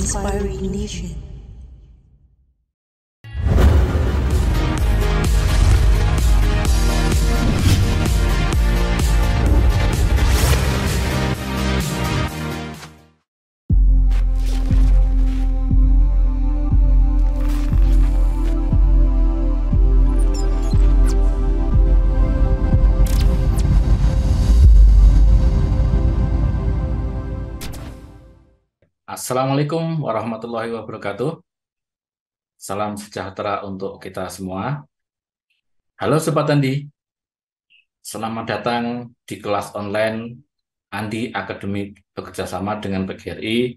inspiring nation. Assalamualaikum warahmatullahi wabarakatuh. Salam sejahtera untuk kita semua. Halo Sobat Andi, selamat datang di kelas online Andi Akademi bekerjasama dengan PGRI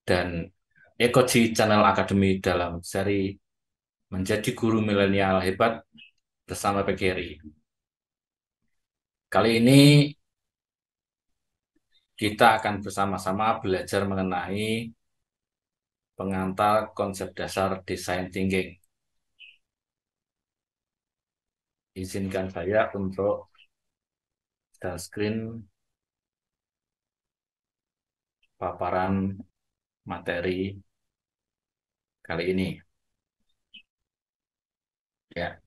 dan Ekoji Channel Academy dalam seri Menjadi Guru Milenial Hebat bersama PGRI. Kali ini kita akan bersama-sama belajar mengenai pengantar konsep dasar desain thinking. Izinkan saya untuk share screen paparan materi kali ini. Ya.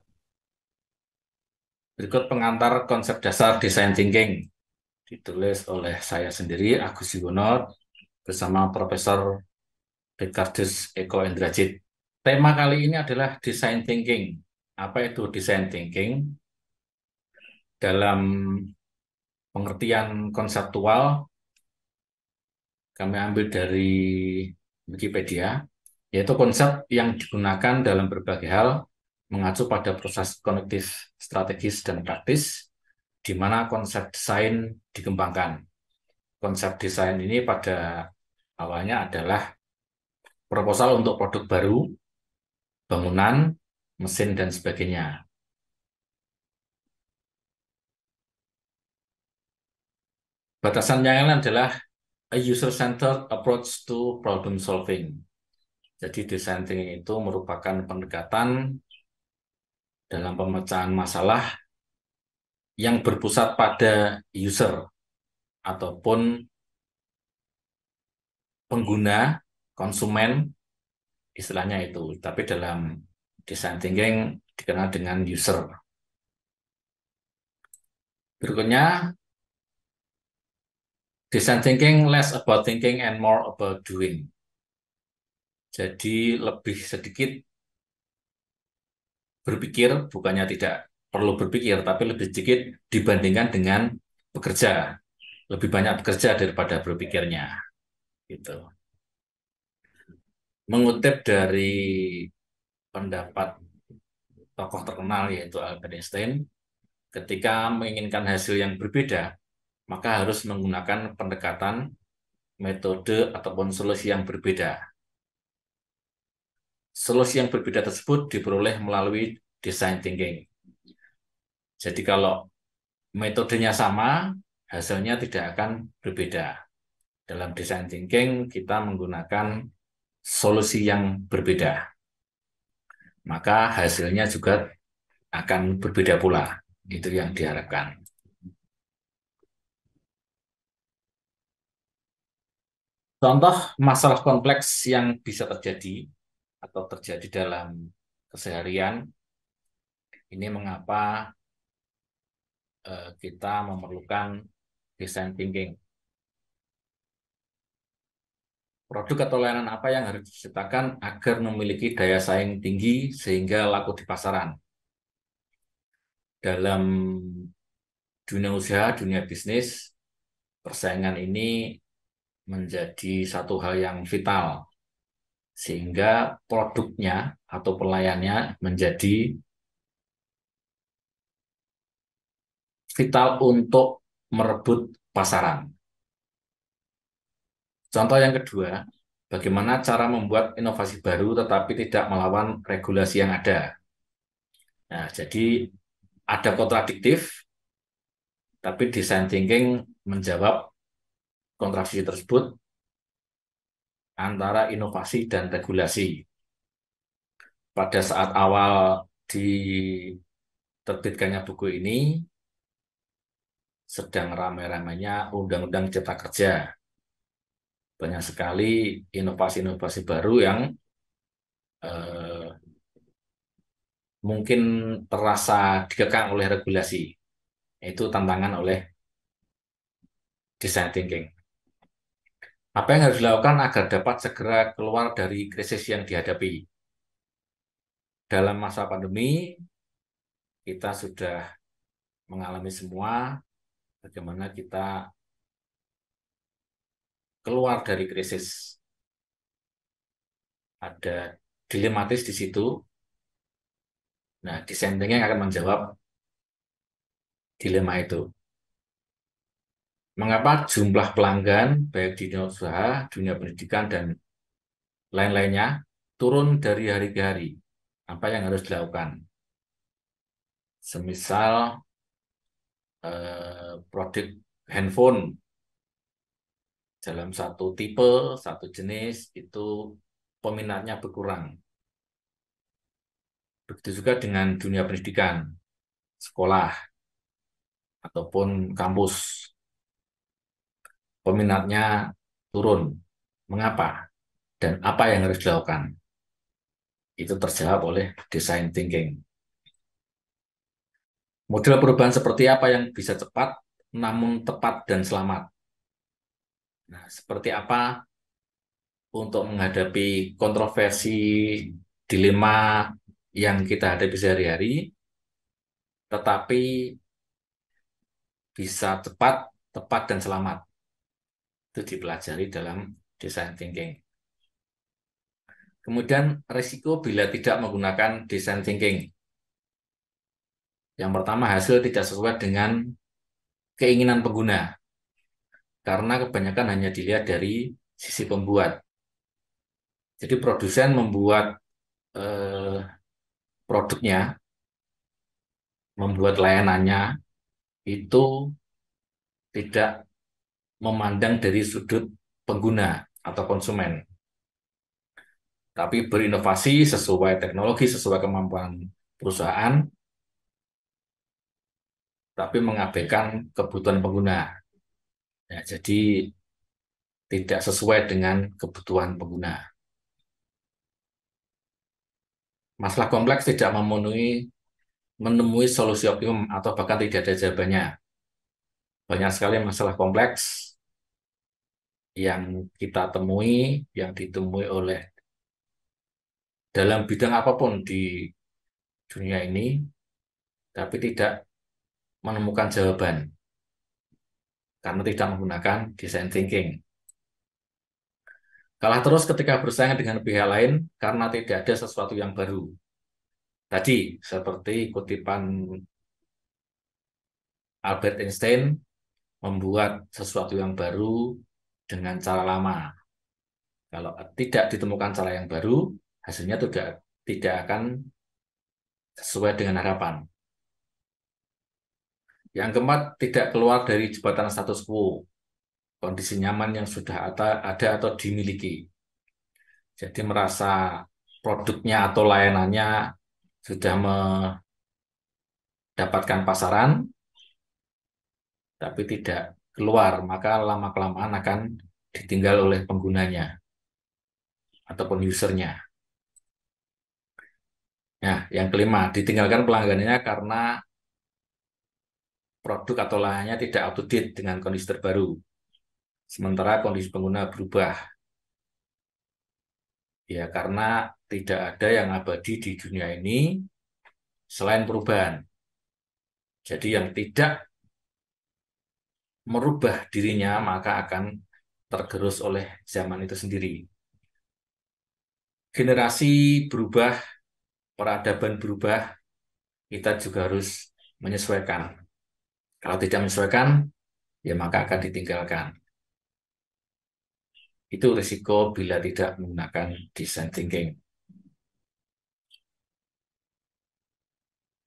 Berikut pengantar konsep dasar desain thinking ditulis oleh saya sendiri, Agus Yuwono, bersama Profesor Ricardius Eko Indrajit. Tema kali ini adalah design thinking. Apa itu design thinking? Dalam pengertian konseptual, kami ambil dari Wikipedia, yaitu konsep yang digunakan dalam berbagai hal, mengacu pada proses kognitif, strategis, dan praktis, di mana konsep desain dikembangkan. Konsep desain ini pada awalnya adalah proposal untuk produk baru, bangunan, mesin, dan sebagainya. Batasan yang lain adalah a user-centered approach to problem solving. Jadi design thinking itu merupakan pendekatan dalam pemecahan masalah yang berpusat pada user ataupun pengguna, konsumen, istilahnya itu. Tapi dalam design thinking dikenal dengan user. Berikutnya, design thinking less about thinking and more about doing. Jadi lebih sedikit berpikir, bukannya tidak perlu berpikir, tapi lebih sedikit dibandingkan dengan bekerja. Lebih banyak bekerja daripada berpikirnya. Gitu. Mengutip dari pendapat tokoh terkenal yaitu Albert Einstein, ketika menginginkan hasil yang berbeda, maka harus menggunakan pendekatan, metode, ataupun solusi yang berbeda. Solusi yang berbeda tersebut diperoleh melalui design thinking. Jadi kalau metodenya sama, hasilnya tidak akan berbeda. Dalam design thinking, kita menggunakan solusi yang berbeda. Maka hasilnya juga akan berbeda pula. Itu yang diharapkan. Contoh masalah kompleks yang bisa terjadi atau terjadi dalam keseharian, ini mengapa kita memerlukan design thinking. Produk atau layanan apa yang harus diciptakan agar memiliki daya saing tinggi sehingga laku di pasaran? Dalam dunia usaha, dunia bisnis, persaingan ini menjadi satu hal yang vital. Sehingga produknya atau pelayannya menjadi vital untuk merebut pasaran. Contoh yang kedua, bagaimana cara membuat inovasi baru tetapi tidak melawan regulasi yang ada. Nah, jadi ada kontradiktif, tapi design thinking menjawab kontradiksi tersebut antara inovasi dan regulasi. Pada saat awal diterbitkannya buku ini, sedang ramai-ramainya Undang-Undang Cipta Kerja. banyak sekali inovasi-inovasi baru yang eh, mungkin terasa dikekang oleh regulasi. Itu tantangan oleh design thinking. Apa yang harus dilakukan agar dapat segera keluar dari krisis yang dihadapi? Dalam masa pandemi, kita sudah mengalami semua bagaimana kita keluar dari krisis. Ada dilematis di situ. Nah, desain thinking akan menjawab dilema itu. Mengapa jumlah pelanggan, baik di dunia usaha, dunia pendidikan, dan lain-lainnya, turun dari hari ke hari? Apa yang harus dilakukan? Semisal produk handphone dalam satu tipe, satu jenis, itu peminatnya berkurang. Begitu juga dengan dunia pendidikan, sekolah, ataupun kampus. Peminatnya turun. Mengapa? Dan apa yang harus dilakukan? Itu terjawab oleh design thinking. Model perubahan seperti apa yang bisa cepat, namun tepat dan selamat? Nah, seperti apa untuk menghadapi kontroversi, dilema yang kita hadapi sehari-hari, tetapi bisa cepat, tepat, dan selamat? Itu dipelajari dalam design thinking. Kemudian, risiko bila tidak menggunakan design thinking. Yang pertama, hasil tidak sesuai dengan keinginan pengguna, karena kebanyakan hanya dilihat dari sisi pembuat. Jadi produsen membuat eh, produknya, membuat layanannya, itu tidak memandang dari sudut pengguna atau konsumen, tapi berinovasi sesuai teknologi, sesuai kemampuan perusahaan, tapi mengabaikan kebutuhan pengguna. Ya, jadi tidak sesuai dengan kebutuhan pengguna. Masalah kompleks tidak menemui solusi optimum atau bahkan tidak ada jawabannya. Banyak sekali masalah kompleks yang kita temui, yang ditemui oleh dalam bidang apapun di dunia ini, tapi tidak menemukan jawaban karena tidak menggunakan design thinking. Kalah terus ketika bersaing dengan pihak lain karena tidak ada sesuatu yang baru. Tadi, seperti kutipan Albert Einstein, membuat sesuatu yang baru dengan cara lama. Kalau tidak ditemukan cara yang baru, hasilnya tidak akan sesuai dengan harapan. Yang keempat, tidak keluar dari jembatan status quo, kondisi nyaman yang sudah ada atau dimiliki. Jadi merasa produknya atau layanannya sudah mendapatkan pasaran, tapi tidak keluar, maka lama-kelamaan akan ditinggal oleh penggunanya ataupun usernya. Nah, yang kelima, ditinggalkan pelanggannya karena produk atau layannya tidak up to date dengan kondisi terbaru. Sementara kondisi pengguna berubah. Ya, karena tidak ada yang abadi di dunia ini selain perubahan. Jadi yang tidak merubah dirinya maka akan tergerus oleh zaman itu sendiri. Generasi berubah, peradaban berubah, kita juga harus menyesuaikan. Kalau tidak menyesuaikan, ya maka akan ditinggalkan. Itu risiko bila tidak menggunakan design thinking.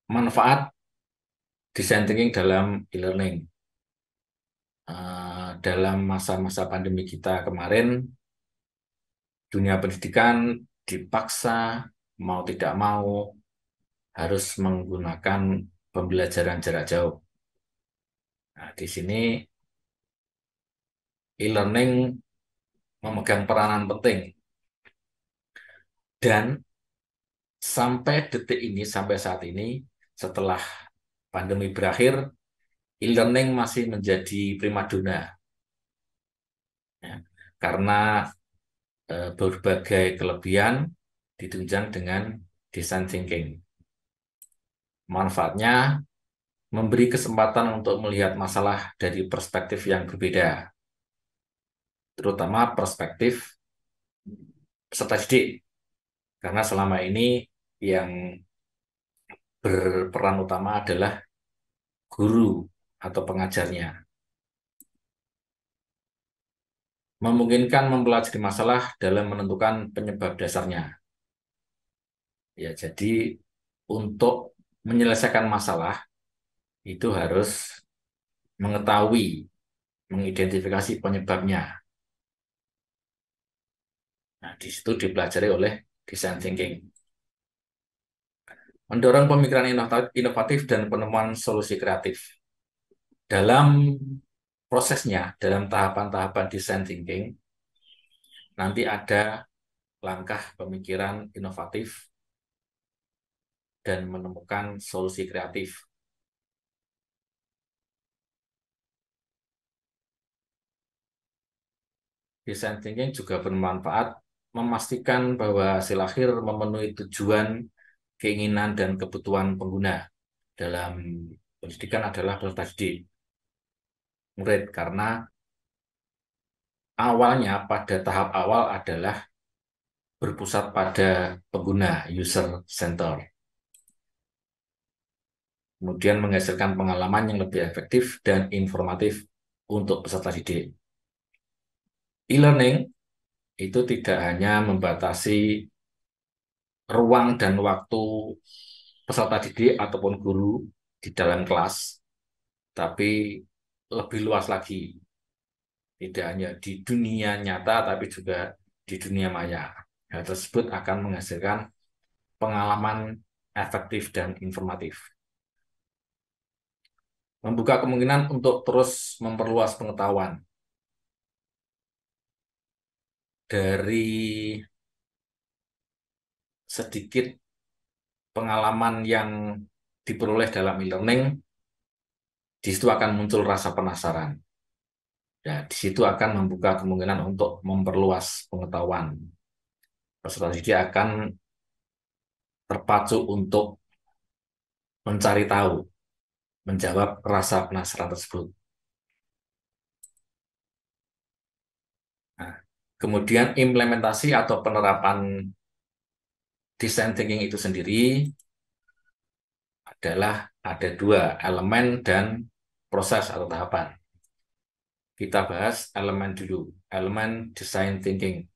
Manfaat design thinking dalam e-learning. Dalam masa-masa pandemi kita kemarin, dunia pendidikan dipaksa mau tidak mau harus menggunakan pembelajaran jarak jauh. Nah, di sini e-learning memegang peranan penting. Dan sampai detik ini, sampai saat ini, setelah pandemi berakhir, e-learning masih menjadi primadona, ya, karena berbagai kelebihan ditunjang dengan design thinking. Manfaatnya memberi kesempatan untuk melihat masalah dari perspektif yang berbeda, terutama perspektif peserta didik, karena selama ini yang berperan utama adalah guru atau pengajarnya. Memungkinkan mempelajari masalah dalam menentukan penyebab dasarnya. Ya, jadi untuk menyelesaikan masalah itu harus mengetahui, mengidentifikasi penyebabnya. Nah, di situ dipelajari oleh design thinking. Mendorong pemikiran inovatif dan penemuan solusi kreatif. Dalam prosesnya, dalam tahapan-tahapan design thinking, nanti ada langkah pemikiran inovatif dan menemukan solusi kreatif. Design thinking juga bermanfaat memastikan bahwa hasil akhir memenuhi tujuan, keinginan, dan kebutuhan pengguna dalam pendidikan adalah peserta didik, murid, karena awalnya pada tahap awal adalah berpusat pada pengguna, user center. Kemudian menghasilkan pengalaman yang lebih efektif dan informatif untuk peserta didik. E-learning itu tidak hanya membatasi ruang dan waktu peserta didik ataupun guru di dalam kelas, tapi lebih luas lagi. Tidak hanya di dunia nyata, tapi juga di dunia maya. Hal tersebut akan menghasilkan pengalaman efektif dan informatif. Membuka kemungkinan untuk terus memperluas pengetahuan. Dari sedikit pengalaman yang diperoleh dalam e-learning, di situ akan muncul rasa penasaran. Ya, di situ akan membuka kemungkinan untuk memperluas pengetahuan. Peserta didik akan terpacu untuk mencari tahu, menjawab rasa penasaran tersebut. Nah, kemudian implementasi atau penerapan design thinking itu sendiri adalah ada dua, elemen dan proses atau tahapan. Kita bahas elemen dulu, elemen design thinking.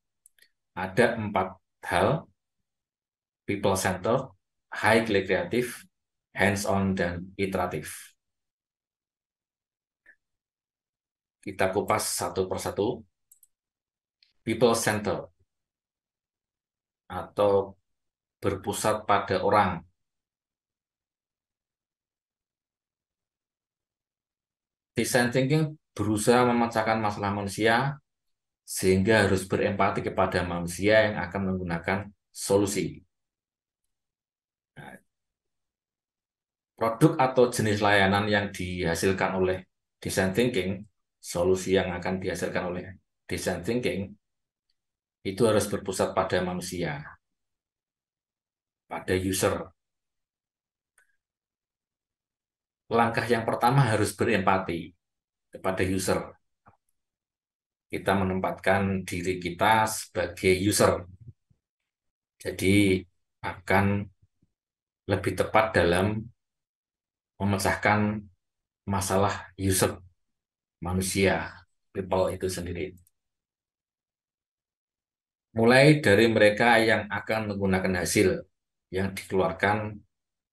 Ada 4 hal: people center, highly creative, hands-on, dan iteratif. Kita kupas satu persatu. People center atau berpusat pada orang. Design thinking berusaha memecahkan masalah manusia sehingga harus berempati kepada manusia yang akan menggunakan solusi. Nah, produk atau jenis layanan yang dihasilkan oleh design thinking, solusi yang akan dihasilkan oleh design thinking, itu harus berpusat pada manusia, pada user. Langkah yang pertama harus berempati kepada user. Kita menempatkan diri kita sebagai user. Jadi akan lebih tepat dalam memecahkan masalah user, manusia, people itu sendiri. Mulai dari mereka yang akan menggunakan hasil yang dikeluarkan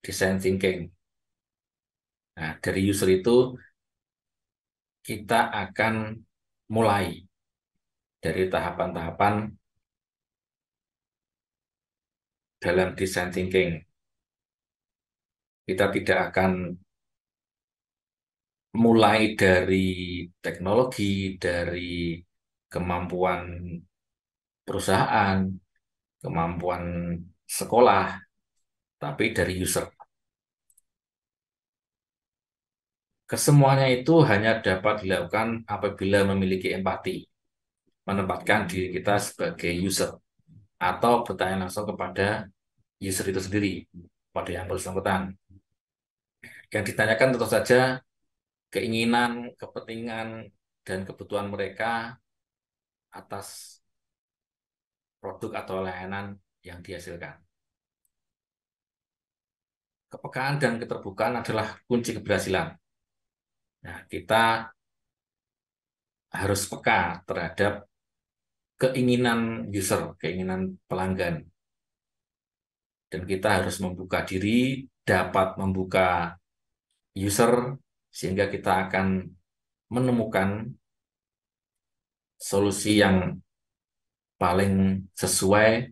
design thinking. Nah, dari user itu kita akan mulai dari tahapan-tahapan dalam design thinking. Kita tidak akan mulai dari teknologi, dari kemampuan perusahaan, kemampuan sekolah, tapi dari user. Kesemuanya itu hanya dapat dilakukan apabila memiliki empati, menempatkan diri kita sebagai user, atau bertanya langsung kepada user itu sendiri, pada yang bersangkutan. Yang ditanyakan tentu saja keinginan, kepentingan, dan kebutuhan mereka atas produk atau layanan yang dihasilkan. Kepekaan dan keterbukaan adalah kunci keberhasilan. Nah, kita harus peka terhadap keinginan user, keinginan pelanggan. Dan kita harus membuka diri, dapat membuka user, sehingga kita akan menemukan solusi yang paling sesuai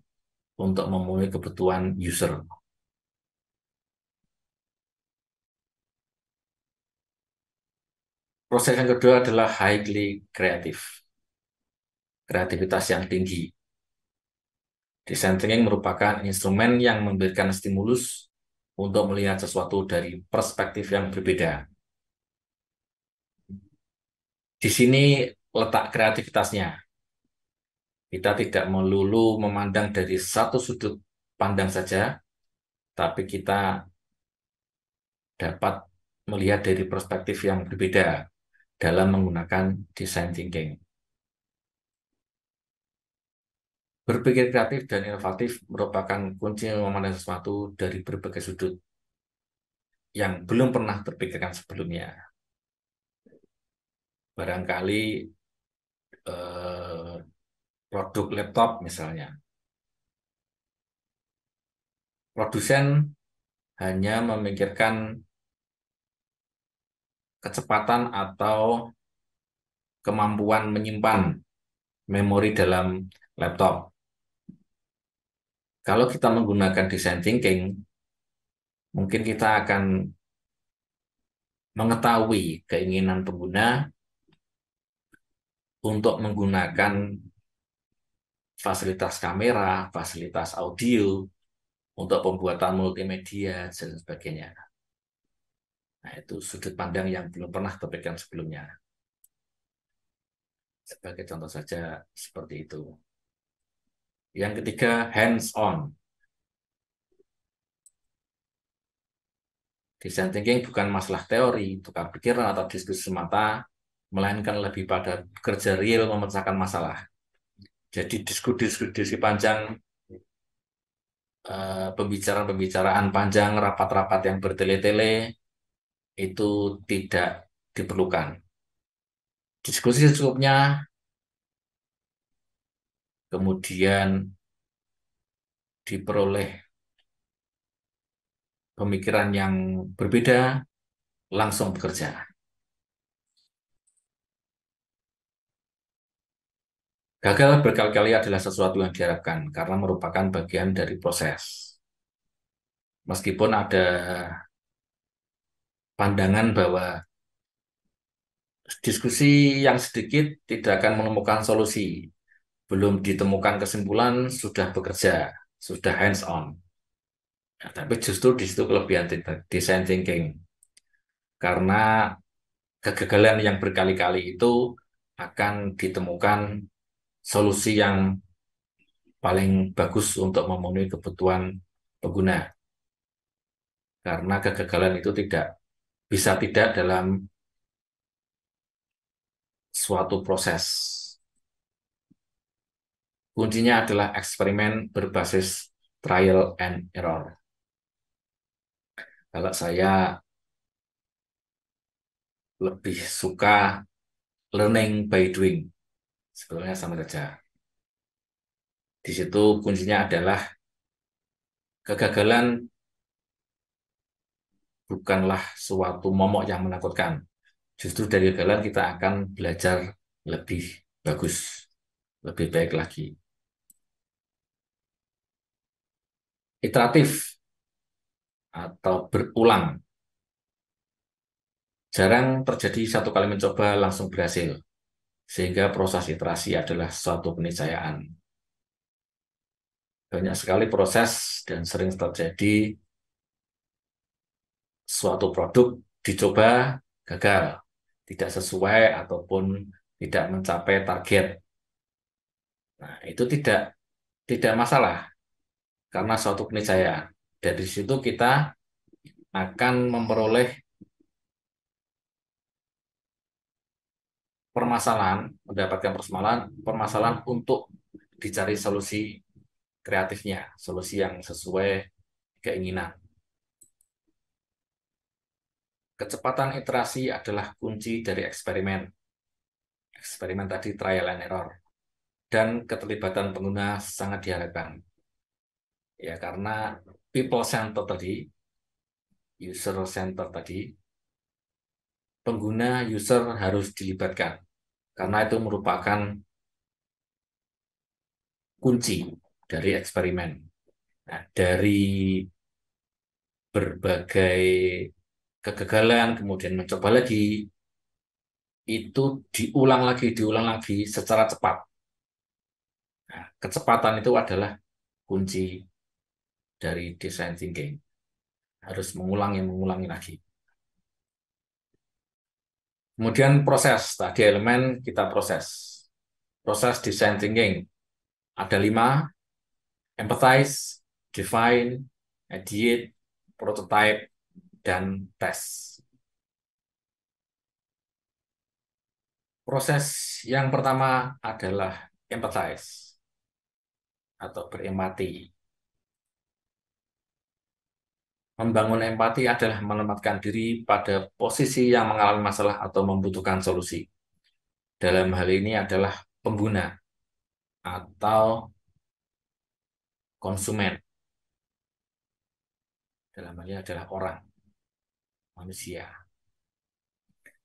untuk memenuhi kebutuhan user. Proses yang kedua adalah highly kreatif, kreativitas yang tinggi. Design thinking merupakan instrumen yang memberikan stimulus untuk melihat sesuatu dari perspektif yang berbeda. Di sini letak kreativitasnya. Kita tidak melulu memandang dari satu sudut pandang saja, tapi kita dapat melihat dari perspektif yang berbeda dalam menggunakan design thinking. Berpikir kreatif dan inovatif merupakan kunci memandang sesuatu dari berbagai sudut yang belum pernah terpikirkan sebelumnya. Barangkali eh, produk laptop misalnya. Produsen hanya memikirkan kecepatan atau kemampuan menyimpan memori dalam laptop. Kalau kita menggunakan design thinking, mungkin kita akan mengetahui keinginan pengguna untuk menggunakan fasilitas kamera, fasilitas audio, untuk pembuatan multimedia, dan sebagainya. Nah, itu sudut pandang yang belum pernah terpikirkan sebelumnya. Sebagai contoh saja seperti itu. Yang ketiga, hands-on. Design thinking bukan masalah teori, tukar pikiran, atau diskusi semata, melainkan lebih pada kerja real memecahkan masalah. Jadi diskusi panjang, pembicaraan-pembicaraan panjang, rapat-rapat yang bertele-tele, itu tidak diperlukan. Diskusi secukupnya, kemudian diperoleh pemikiran yang berbeda, langsung bekerja. Gagal berkali-kali adalah sesuatu yang diharapkan karena merupakan bagian dari proses. Meskipun ada pandangan bahwa diskusi yang sedikit tidak akan menemukan solusi. Belum ditemukan kesimpulan, sudah bekerja, sudah hands on. Nah, tapi justru di situ kelebihan design thinking. Karena kegagalan yang berkali-kali itu akan ditemukan solusi yang paling bagus untuk memenuhi kebutuhan pengguna. Karena kegagalan itu bisa tidak dalam suatu proses. Kuncinya adalah eksperimen berbasis trial and error. Kalau saya lebih suka learning by doing, sebetulnya sama saja. Di situ kuncinya adalah kegagalan bukanlah suatu momok yang menakutkan. Justru dari kegagalan kita akan belajar lebih bagus, lebih baik lagi. Iteratif atau berulang. Jarang terjadi satu kali mencoba langsung berhasil. sehingga proses iterasi adalah suatu keniscayaan. Banyak sekali proses dan sering terjadi suatu produk dicoba gagal, tidak sesuai ataupun tidak mencapai target. Nah, itu tidak masalah karena suatu keniscayaan. Dari situ kita akan memperoleh permasalahan, mendapatkan permasalahan untuk dicari solusi kreatifnya, solusi yang sesuai keinginan. Kecepatan iterasi adalah kunci dari eksperimen. Eksperimen tadi trial and error. Dan keterlibatan pengguna sangat diharapkan. Ya, karena people center tadi, user center tadi, pengguna user harus dilibatkan. Karena itu merupakan kunci dari eksperimen. Nah, dari berbagai kegagalan, kemudian mencoba lagi, itu diulang lagi secara cepat. Nah, kecepatan itu adalah kunci dari design thinking. Harus mengulangi lagi. Kemudian proses, tadi elemen kita proses. Proses design thinking. Ada 5, empathize, define, ideate, prototype, dan test. Proses yang pertama adalah empathize atau berempati. Membangun empati adalah menempatkan diri pada posisi yang mengalami masalah atau membutuhkan solusi. Dalam hal ini adalah pengguna atau konsumen. Dalam hal ini adalah orang, manusia.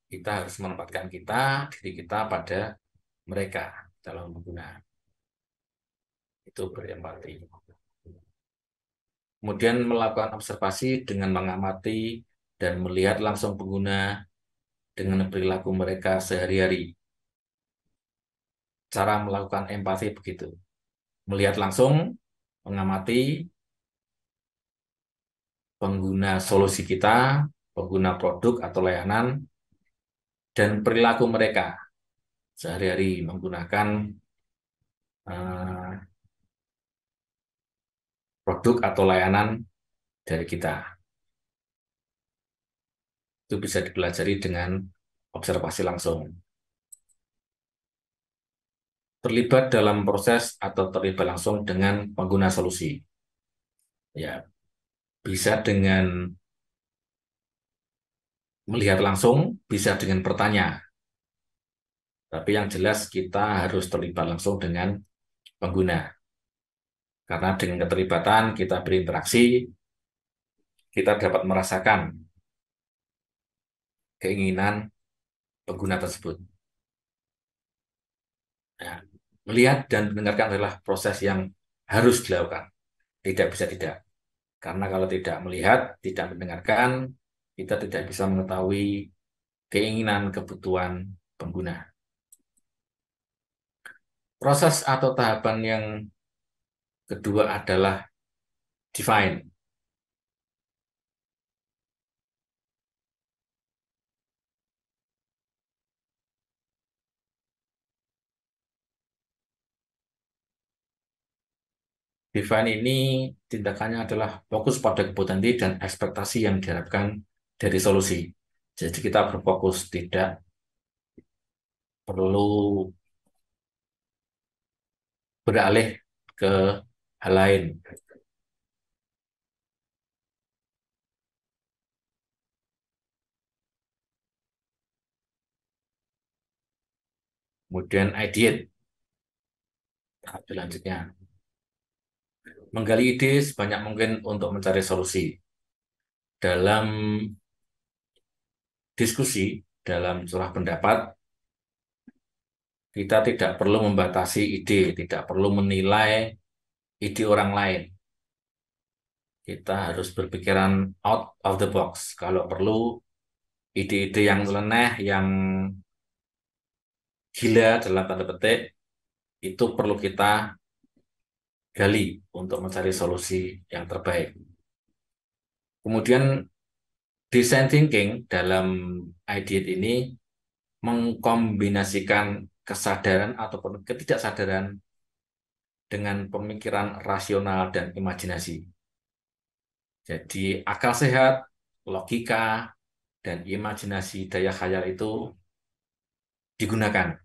Kita harus menempatkan diri kita pada mereka dalam pengguna. Itu berempati. Kemudian melakukan observasi dengan mengamati dan melihat langsung pengguna dengan perilaku mereka sehari-hari. Cara melakukan empati begitu. Melihat langsung, mengamati pengguna solusi kita, pengguna produk atau layanan, dan perilaku mereka sehari-hari menggunakan eh, produk atau layanan dari kita. Itu bisa dipelajari dengan observasi langsung. Terlibat dalam proses atau terlibat langsung dengan pengguna solusi. Ya, bisa dengan melihat langsung, bisa dengan bertanya. Tapi yang jelas kita harus terlibat langsung dengan pengguna. Karena dengan keterlibatan kita berinteraksi, kita dapat merasakan keinginan pengguna tersebut. Nah, melihat dan mendengarkan adalah proses yang harus dilakukan. Tidak bisa tidak. Karena kalau tidak melihat, tidak mendengarkan, kita tidak bisa mengetahui keinginan, kebutuhan pengguna. Proses atau tahapan yang kedua adalah define. Define ini tindakannya adalah fokus pada kebutuhan diri dan ekspektasi yang diharapkan dari solusi. Jadi kita berfokus, tidak perlu beralih ke hal lain. Kemudian ideate, tahap selanjutnya. Menggali ide sebanyak mungkin untuk mencari solusi. Dalam diskusi, dalam curah pendapat, kita tidak perlu membatasi ide, tidak perlu menilai ide orang lain. Kita harus berpikiran out of the box. Kalau perlu, ide-ide yang nyeleneh, yang gila dalam tanda petik itu perlu kita gali untuk mencari solusi yang terbaik. Kemudian design thinking dalam ideate ini mengkombinasikan kesadaran ataupun ketidaksadaran dengan pemikiran rasional dan imajinasi. Jadi akal sehat, logika, dan imajinasi daya khayal itu digunakan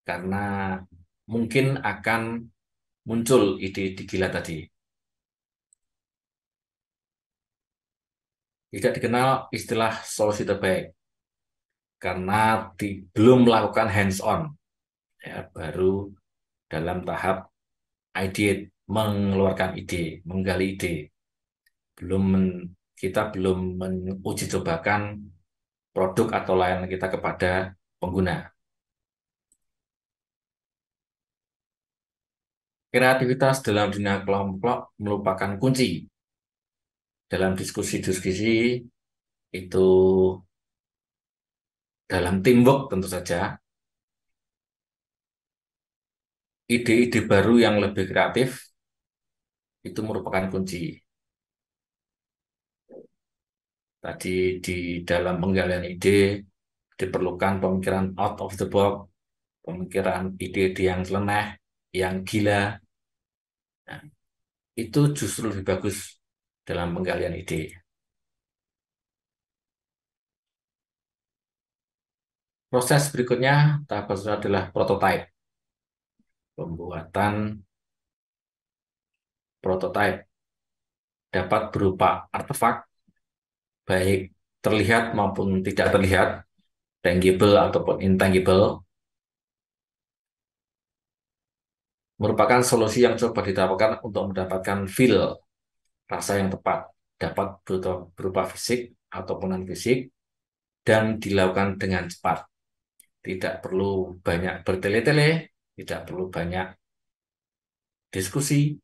karena mungkin akan muncul ide-ide gila tadi. Tidak dikenal istilah solusi terbaik karena belum melakukan hands-on, ya, baru dalam tahap ideate, mengeluarkan ide, menggali ide. Belum kita belum menguji cobakan produk atau layanan kita kepada pengguna. Kreativitas dalam dunia kelompok merupakan kunci. Dalam diskusi-diskusi itu dalam teamwork tentu saja, ide-ide baru yang lebih kreatif itu merupakan kunci. Tadi di dalam penggalian ide diperlukan pemikiran out of the box, pemikiran ide-ide yang nyeleneh, yang gila. Nah, itu justru lebih bagus dalam penggalian ide. Proses berikutnya, tahap selanjutnya adalah prototype. Pembuatan prototype dapat berupa artefak, baik terlihat maupun tidak terlihat, tangible ataupun intangible, merupakan solusi yang coba ditawarkan untuk mendapatkan feel, rasa yang tepat, dapat berupa fisik ataupun non-fisik, dan dilakukan dengan cepat. Tidak perlu banyak bertele-tele, tidak perlu banyak diskusi,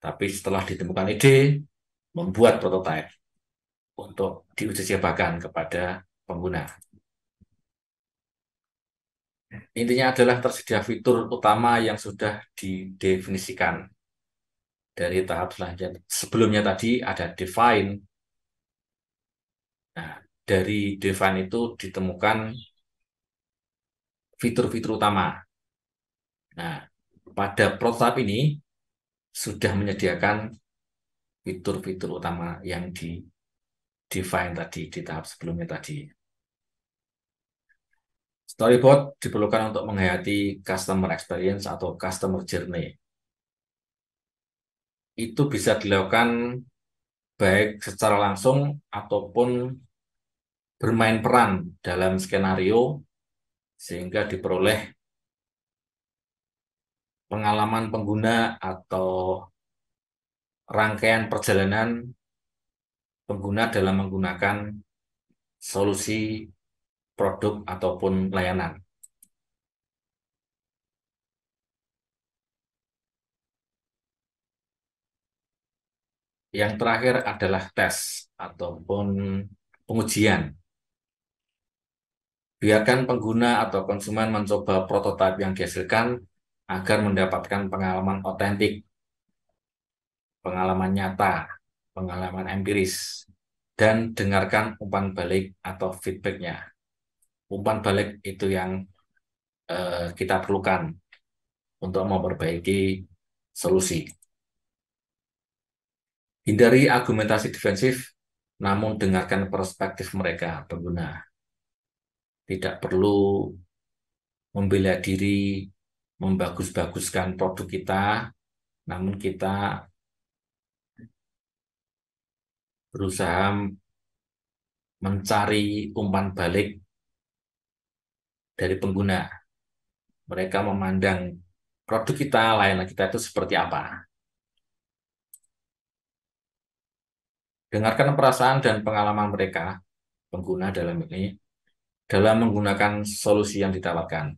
tapi setelah ditemukan ide, membuat prototipe untuk diuji cobakan kepada pengguna. Intinya adalah tersedia fitur utama yang sudah didefinisikan dari tahap selanjutnya. Sebelumnya tadi ada define. Nah, dari define itu ditemukan fitur-fitur utama. Nah, pada prototipe ini sudah menyediakan fitur-fitur utama yang di define tadi di tahap sebelumnya tadi. Storyboard diperlukan untuk menghayati customer experience atau customer journey. Itu bisa dilakukan baik secara langsung ataupun bermain peran dalam skenario sehingga diperoleh pengalaman pengguna atau rangkaian perjalanan pengguna dalam menggunakan solusi produk ataupun layanan. Yang terakhir adalah tes ataupun pengujian. Biarkan pengguna atau konsumen mencoba prototipe yang dihasilkan agar mendapatkan pengalaman otentik, pengalaman nyata, pengalaman empiris, dan dengarkan umpan balik atau feedbacknya. Umpan balik itu yang kita perlukan untuk memperbaiki solusi. Hindari argumentasi defensif, namun dengarkan perspektif mereka, pengguna. Tidak perlu membela diri, membagus-baguskan produk kita, namun kita berusaha mencari umpan balik dari pengguna. Mereka memandang produk kita, layanan kita itu seperti apa. Dengarkan perasaan dan pengalaman mereka, pengguna dalam ini, dalam menggunakan solusi yang ditawarkan.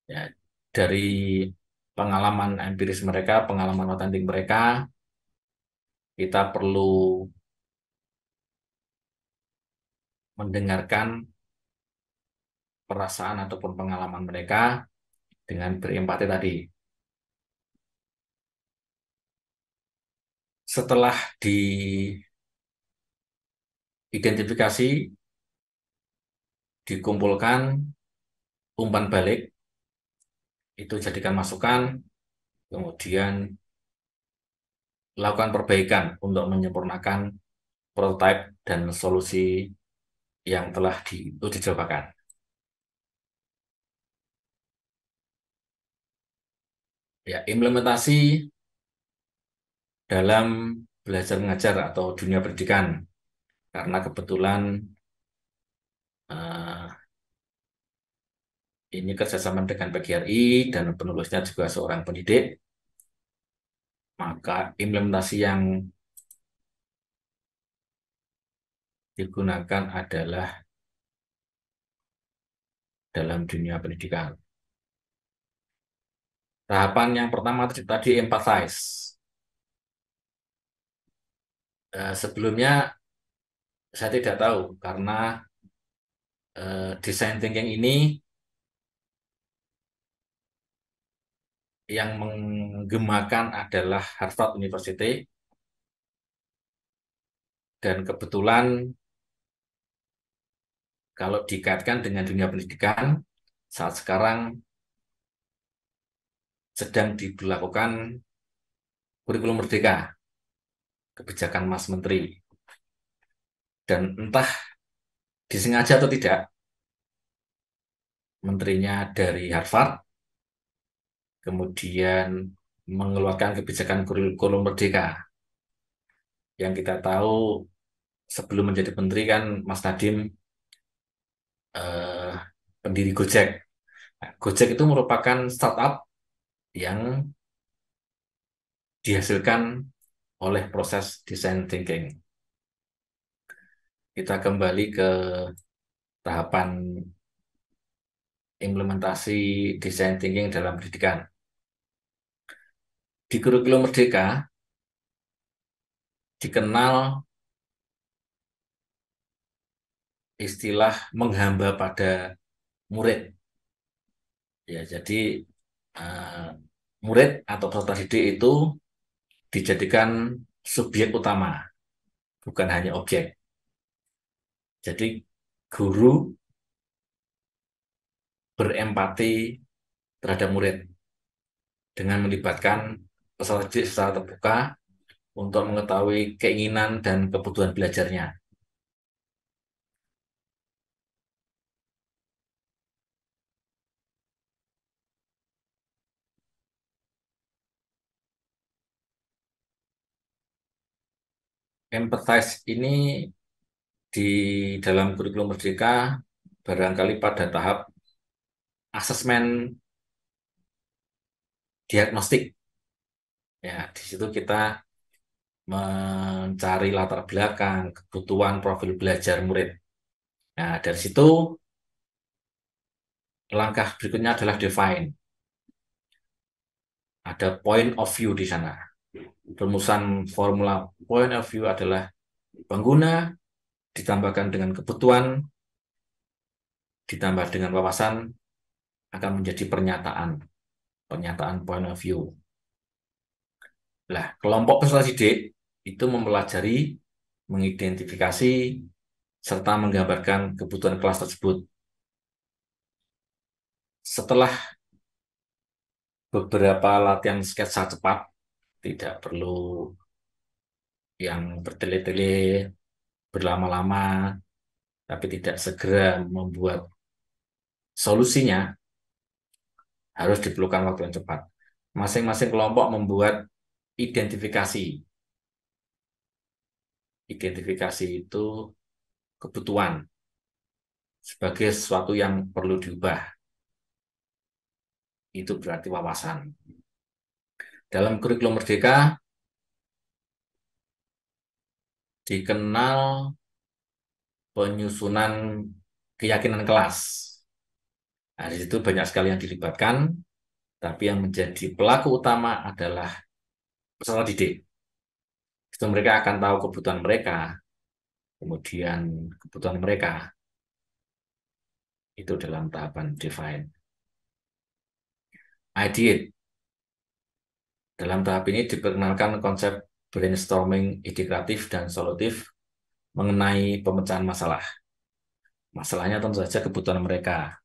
Ya, dari pengalaman empiris mereka, pengalaman otentik mereka, kita perlu mendengarkan perasaan ataupun pengalaman mereka dengan berempati tadi. Setelah diidentifikasi, dikumpulkan umpan balik, itu jadikan masukan, kemudian lakukan perbaikan untuk menyempurnakan prototipe dan solusi yang telah diuji cobakan. Ya, implementasi dalam belajar mengajar atau dunia pendidikan, karena kebetulan eh, ini kerjasama dengan PGRI dan penulisnya juga seorang pendidik, maka implementasi yang digunakan adalah dalam dunia pendidikan. Tahapan yang pertama tadi empathize. Sebelumnya saya tidak tahu karena design thinking ini yang menggemakan adalah Harvard University, dan kebetulan kalau dikaitkan dengan dunia pendidikan saat sekarang sedang diberlakukan kurikulum merdeka, kebijakan Mas Menteri, dan entah disengaja atau tidak, menterinya dari Harvard, kemudian mengeluarkan kebijakan kurikulum merdeka. Yang kita tahu sebelum menjadi menteri kan Mas Nadiem eh, pendiri Gojek. Nah, Gojek itu merupakan startup yang dihasilkan oleh proses design thinking. Kita kembali ke tahapan implementasi design thinking dalam pendidikan. Di kurikulum merdeka dikenal istilah menghamba pada murid. Ya, jadi eh, murid atau peserta didik itu dijadikan subjek utama, bukan hanya objek. Jadi guru berempati terhadap murid dengan melibatkan peserta didik secara terbuka untuk mengetahui keinginan dan kebutuhan belajarnya. Empathize ini di dalam kurikulum merdeka barangkali pada tahap asesmen diagnostik. Ya, di situ kita mencari latar belakang, kebutuhan profil belajar murid. Nah, dari situ langkah berikutnya adalah define. Ada point of view di sana. Rumusan formula point of view adalah pengguna ditambahkan dengan kebutuhan, ditambah dengan wawasan, akan menjadi pernyataan. Pernyataan point of view. Nah, kelompok peserta didik itu mempelajari, mengidentifikasi, serta menggambarkan kebutuhan kelas tersebut. Setelah beberapa latihan sketsa cepat, tidak perlu yang bertele-tele, berlama-lama, tapi tidak segera membuat solusinya, harus diperlukan waktu yang cepat. Masing-masing kelompok membuat identifikasi. Identifikasi itu kebutuhan sebagai sesuatu yang perlu diubah. Itu berarti wawasan. Dalam kurikulum merdeka dikenal penyusunan keyakinan kelas. Nah, di situ banyak sekali yang dilibatkan, tapi yang menjadi pelaku utama adalah peserta didik. Itu mereka akan tahu kebutuhan mereka, kemudian kebutuhan mereka Itu dalam tahapan define. Ideate. Dalam tahap ini diperkenalkan konsep brainstorming ide kreatif dan solutif mengenai pemecahan masalah. Masalahnya tentu saja kebutuhan mereka.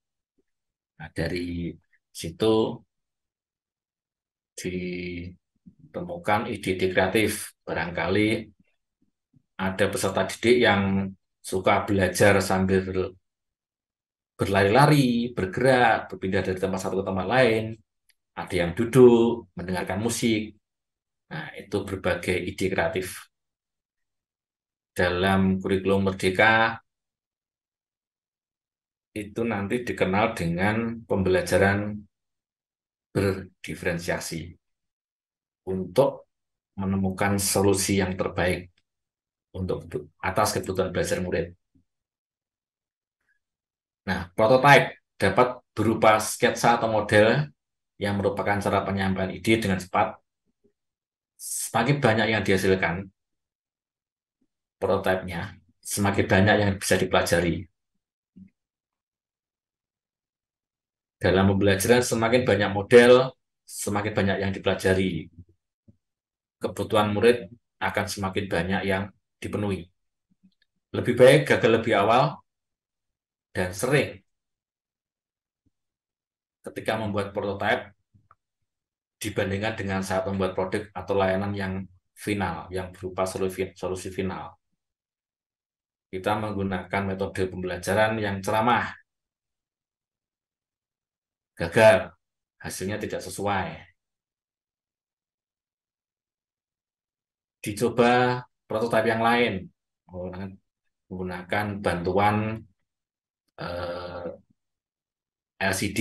Nah, dari situ ditemukan ide-ide kreatif. Barangkali ada peserta didik yang suka belajar sambil berlari-lari, bergerak, berpindah dari tempat satu ke tempat lain. Ada yang duduk, mendengarkan musik. Nah, itu berbagai ide kreatif. Dalam kurikulum Merdeka, itu nanti dikenal dengan pembelajaran berdiferensiasi untuk menemukan solusi yang terbaik untuk atas kebutuhan belajar murid. Nah, prototipe dapat berupa sketsa atau model yang merupakan cara penyampaian ide dengan cepat. Semakin banyak yang dihasilkan prototipenya, semakin banyak yang bisa dipelajari. Dalam pembelajaran semakin banyak model, semakin banyak yang dipelajari. Kebutuhan murid akan semakin banyak yang dipenuhi. Lebih baik gagal lebih awal dan sering ketika membuat prototipe dibandingkan dengan saat membuat produk atau layanan yang final, yang berupa solusi final. Kita menggunakan metode pembelajaran yang ceramah, gagal, hasilnya tidak sesuai. Dicoba prototipe yang lain, menggunakan bantuan LCD,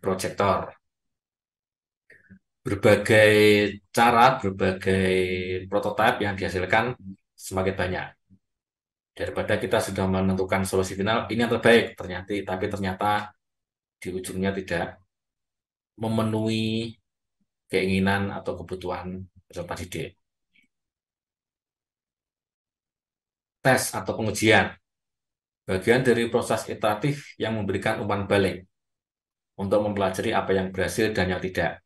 proyektor. Berbagai cara, berbagai prototipe yang dihasilkan semakin banyak. Daripada kita sudah menentukan solusi final, ini yang terbaik, tapi ternyata di ujungnya tidak memenuhi keinginan atau kebutuhan peserta didik. Tes atau pengujian, bagian dari proses iteratif yang memberikan umpan balik untuk mempelajari apa yang berhasil dan yang tidak.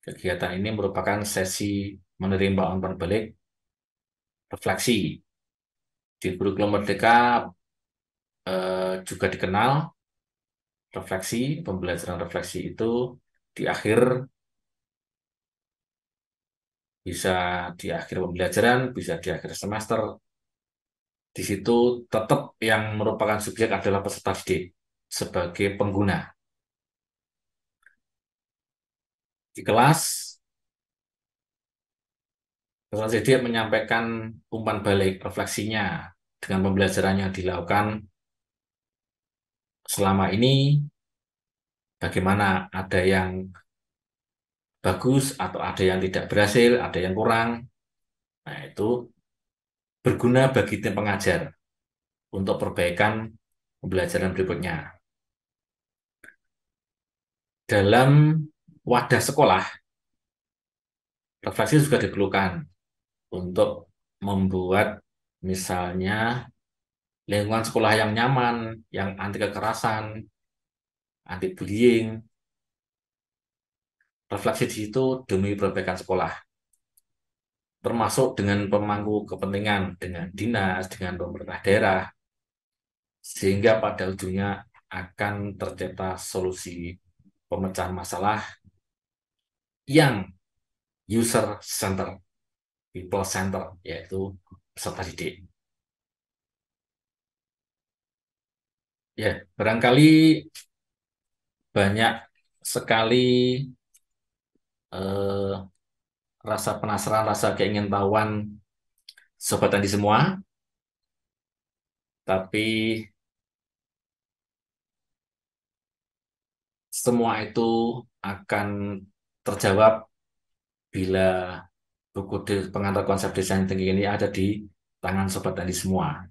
Kegiatan ini merupakan sesi menerima umpan balik, refleksi. Di kurikulum Merdeka juga dikenal refleksi, pembelajaran refleksi itu di akhir, bisa di akhir pembelajaran, bisa di akhir semester. Di situ tetap yang merupakan subjek adalah peserta didik sebagai pengguna. Di kelas, peserta didik menyampaikan umpan balik refleksinya dengan pembelajaran yang dilakukan selama ini, bagaimana ada yang bagus atau ada yang tidak berhasil, ada yang kurang. Nah, itu berguna bagi tim pengajar untuk perbaikan pembelajaran berikutnya. Dalam wadah sekolah, refleksi juga diperlukan untuk membuat misalnya lingkungan sekolah yang nyaman, yang anti kekerasan, anti bullying. Refleksi di situ demi perbaikan sekolah, termasuk dengan pemangku kepentingan, dengan dinas, dengan pemerintah daerah, sehingga pada ujungnya akan tercipta solusi pemecahan masalah yang user center, people center, yaitu peserta didik. Ya, barangkali banyak sekali eh, rasa penasaran, rasa keingintahuan sobat tadi semua, tapi semua itu akan terjawab bila buku pengantar konsep desain thinking ini ada di tangan sobat tadi semua.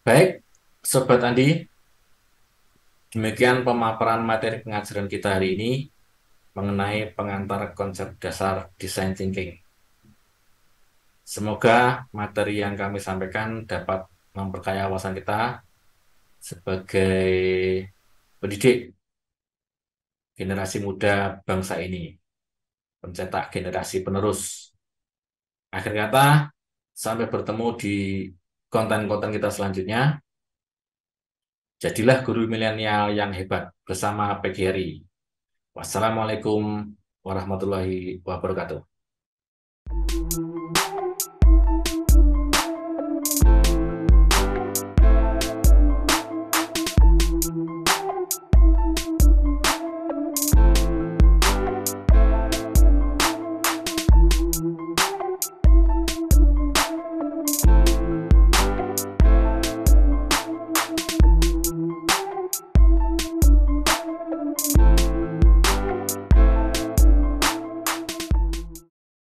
Baik, sobat Andi, demikian pemaparan materi pengajaran kita hari ini mengenai pengantar konsep dasar design thinking. Semoga materi yang kami sampaikan dapat memperkaya wawasan kita sebagai pendidik generasi muda bangsa ini, pencetak generasi penerus. Akhir kata, sampai bertemu di konten-konten kita selanjutnya. Jadilah guru milenial yang hebat bersama PGRI. Wassalamualaikum warahmatullahi wabarakatuh.